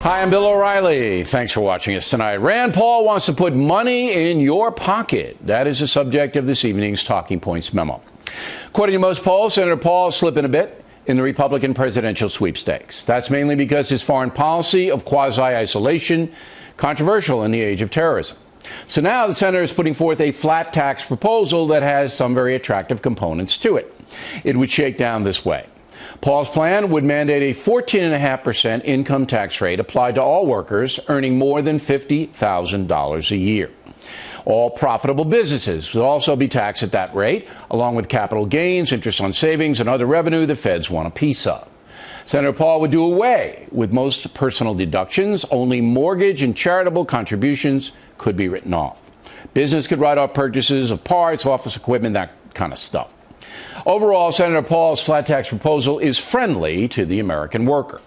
Hi, I'm Bill O'Reilly. Thanks for watching us tonight. Rand Paul wants to put money in your pocket. That is the subject of this evening's Talking Points memo. According to most polls, Senator Paul is slipping a bit in the Republican presidential sweepstakes. That's mainly because his foreign policy of quasi-isolation, controversial in the age of terrorism. So now the senator is putting forth a flat tax proposal that has some very attractive components to it. It would shake down this way. Paul's plan would mandate a 14.5% income tax rate applied to all workers earning more than $50,000 a year. All profitable businesses would also be taxed at that rate, along with capital gains, interest on savings, and other revenue the feds want a piece of. Senator Paul would do away with most personal deductions. Only mortgage and charitable contributions could be written off. Business could write off purchases of parts, office equipment, that kind of stuff. Overall, Senator Paul's flat tax proposal is friendly to the American worker.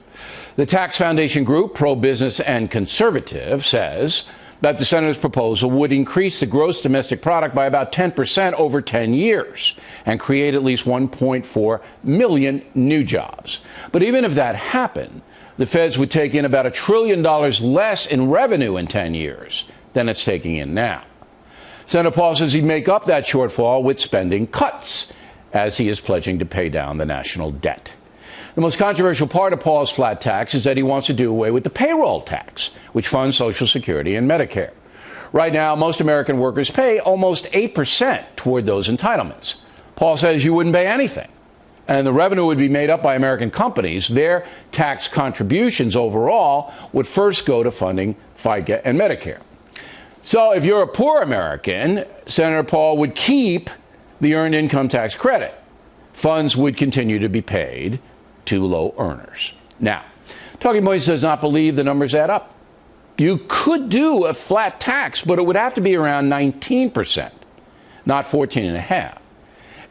The Tax Foundation Group, pro-business and conservative, says that the senator's proposal would increase the gross domestic product by about 10% over 10 years and create at least 1.4 million new jobs. But even if that happened, the feds would take in about $1 trillion less in revenue in 10 years than it's taking in now. Senator Paul says he'd make up that shortfall with spending cuts, as he is pledging to pay down the national debt. The most controversial part of Paul's flat tax is that he wants to do away with the payroll tax, which funds Social Security and Medicare. Right now, most American workers pay almost 8% toward those entitlements. Paul says you wouldn't pay anything, and the revenue would be made up by American companies. Their tax contributions overall would first go to funding FICA and Medicare. So if you're a poor American, Senator Paul would keep the earned income tax credit. Funds would continue to be paid to low earners. Now, Talking Points does not believe the numbers add up. You could do a flat tax, but it would have to be around 19%, not 14.5%.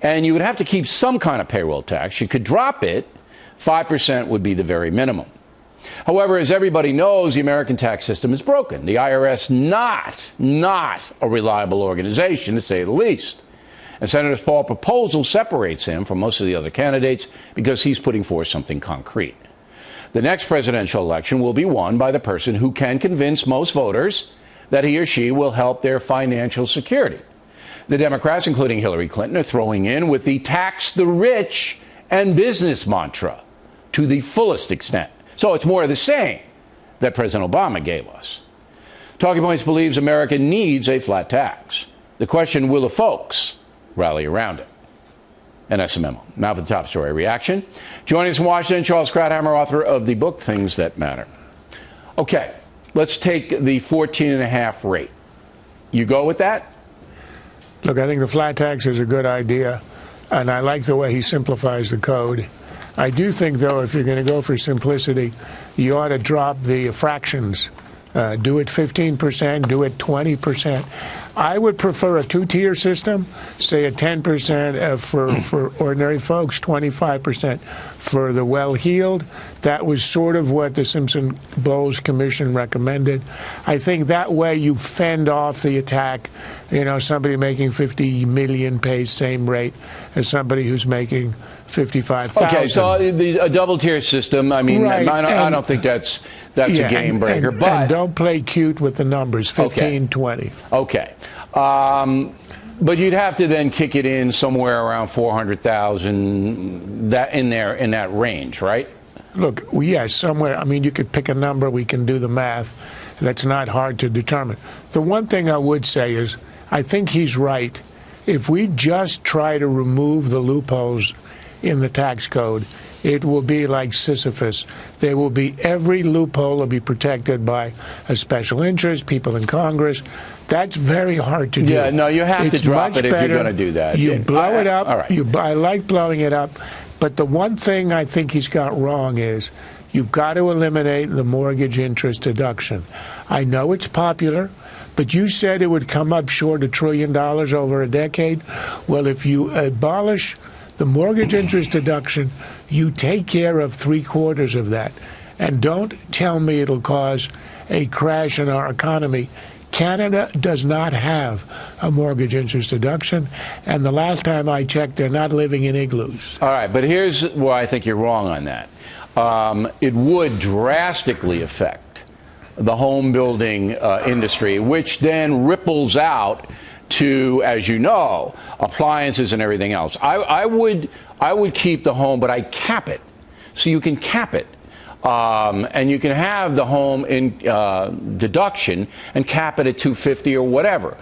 And you would have to keep some kind of payroll tax. You could drop it. 5% would be the very minimum. However, as everybody knows, the American tax system is broken. The IRS not a reliable organization, to say the least. And Senator Paul's proposal separates him from most of the other candidates because he's putting forth something concrete. The next presidential election will be won by the person who can convince most voters that he or she will help their financial security. The Democrats, including Hillary Clinton, are throwing in with the tax the rich and business mantra to the fullest extent. So it's more of the same that President Obama gave us. Talking Points believes America needs a flat tax. The question, will the folks rally around it? And that's the memo. Now for the top story reaction. Joining us from Washington, Charles Krauthammer, author of the book Things That Matter. Okay, let's take the 14.5% rate. You go with that? Look, I think the flat tax is a good idea, and I like the way he simplifies the code. I do think, though, if you're going to go for simplicity, you ought to drop the fractions. Do it 15%, do it 20%. I would prefer a two-tier system, say a 10% for ordinary folks, 25% for the well-heeled. That was sort of what the Simpson-Bowles Commission recommended. I think that way you fend off the attack. You know, somebody making $50 million pays same rate as somebody who's making $55,000. Okay, so a double-tier system, I mean, right. I don't think that's a game breaker. And don't play cute with the numbers, 15, 20. Okay. But you'd have to then kick it in somewhere around 400,000, that in that range, right? Look, yes, somewhere. I mean, you could pick a number. We can do the math. That's not hard to determine. The one thing I would say is I think he's right. If we just try to remove the loopholes in the tax code, it will be like Sisyphus. There will be every loophole will be protected by a special interest, people in Congress. That's very hard to do. Yeah, no, you have to drop it if you're going to do that. You blow it up. All right. I like blowing it up. But the one thing I think he's got wrong is you've got to eliminate the mortgage interest deduction. I know it's popular, but you said it would come up short $1 trillion over a decade. Well, if you abolish the mortgage interest deduction, you take care of 3/4 of that. And don't tell me it'll cause a crash in our economy. Canada does not have a mortgage interest deduction, and the last time I checked, they're not living in igloos. All right, but here's why I think you're wrong on that. It would drastically affect the home building industry, which then ripples out to, as you know, appliances and everything else. I would keep the home, but I cap it. So you can cap it. And you can have the home in deduction and cap it at $250 or whatever,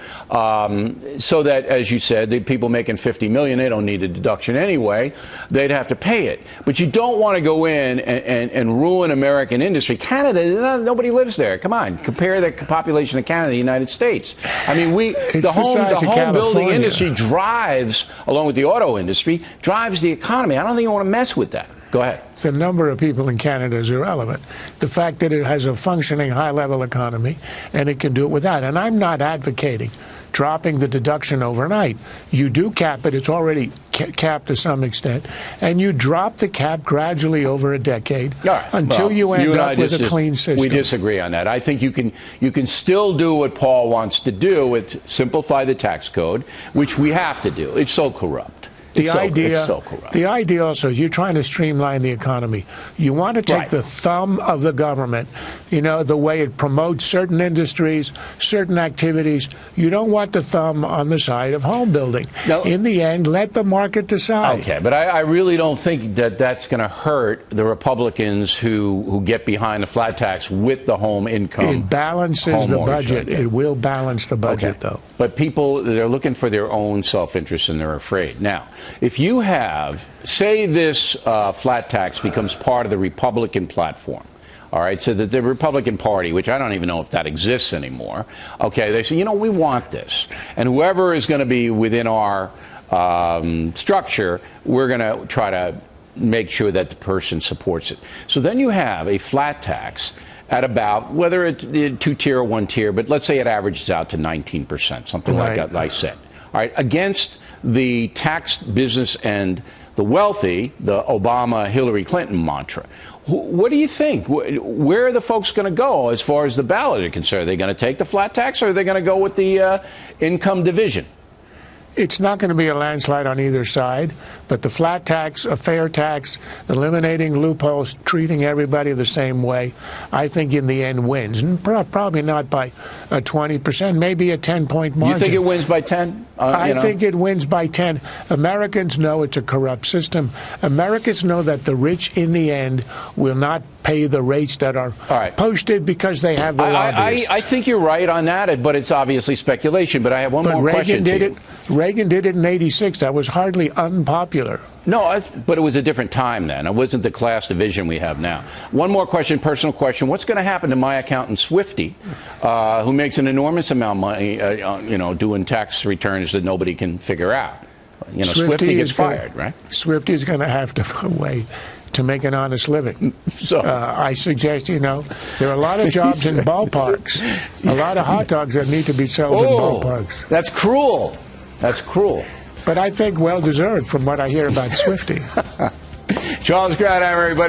so that, as you said, the people making $50 million, they don't need a deduction anyway. They'd have to pay it. But you don't want to go in and ruin American industry. Canada, nobody lives there. Come on, compare the population of Canada to the United States. I mean, the home building industry drives, along with the auto industry, drives the economy. I don't think you want to mess with that. Go ahead. The number of people in Canada is irrelevant. The fact that it has a functioning high-level economy and it can do it without. And I'm not advocating dropping the deduction overnight. You do cap it. It's already capped to some extent. And you drop the cap gradually over a decade until you end up with a clean system. We disagree on that. I think you can still do what Paul wants to do with simplify the tax code, which we have to do. It's so corrupt. The idea also is you're trying to streamline the economy. You want to take the thumb of the government, you know, the way it promotes certain industries, certain activities. You don't want the thumb on the side of home building. No. In the end, let the market decide. Okay, but I really don't think that that's going to hurt the Republicans who get behind the flat tax with the home income. It balances the budget. It will balance the budget, though. But people, they're looking for their own self-interest and they're afraid. Now, if you have, say this flat tax becomes part of the Republican platform, all right, so that the Republican Party, which I don't even know if that exists anymore, okay, they say, you know, we want this. And whoever is going to be within our structure, we're going to try to make sure that the person supports it. So then you have a flat tax at about, whether it's two-tier or one-tier, but let's say it averages out to 19%, something like that, like I said. All right, against the tax business and the wealthy, the Obama-Hillary Clinton mantra. What do you think? Where are the folks going to go as far as the ballot is concerned? Are they going to take the flat tax or are they going to go with the income division? It's not going to be a landslide on either side, but the flat tax, a fair tax, eliminating loopholes, treating everybody the same way, I think in the end wins. And probably not by 20%, maybe a 10-point margin. You think it wins by 10? I think it wins by 10. Americans know it's a corrupt system. Americans know that the rich in the end will not pay the rates that are posted because they have the lobbyists. I think you're right on that, but it's obviously speculation. But I have one more question to you. Reagan did it in '86. That was hardly unpopular. No, but it was a different time then. It wasn't the class division we have now. One more question, personal question. What's going to happen to my accountant, Swifty, who makes an enormous amount of money, doing tax returns that nobody can figure out? You know, Swifty gets fired, right? Swifty is going to have to find a way to make an honest living. So I suggest, there are a lot of jobs in ballparks, a lot of hot dogs that need to be sold in ballparks. That's cruel. That's cruel. But I think well-deserved from what I hear about Swifty. Charles Gradheimer, everybody.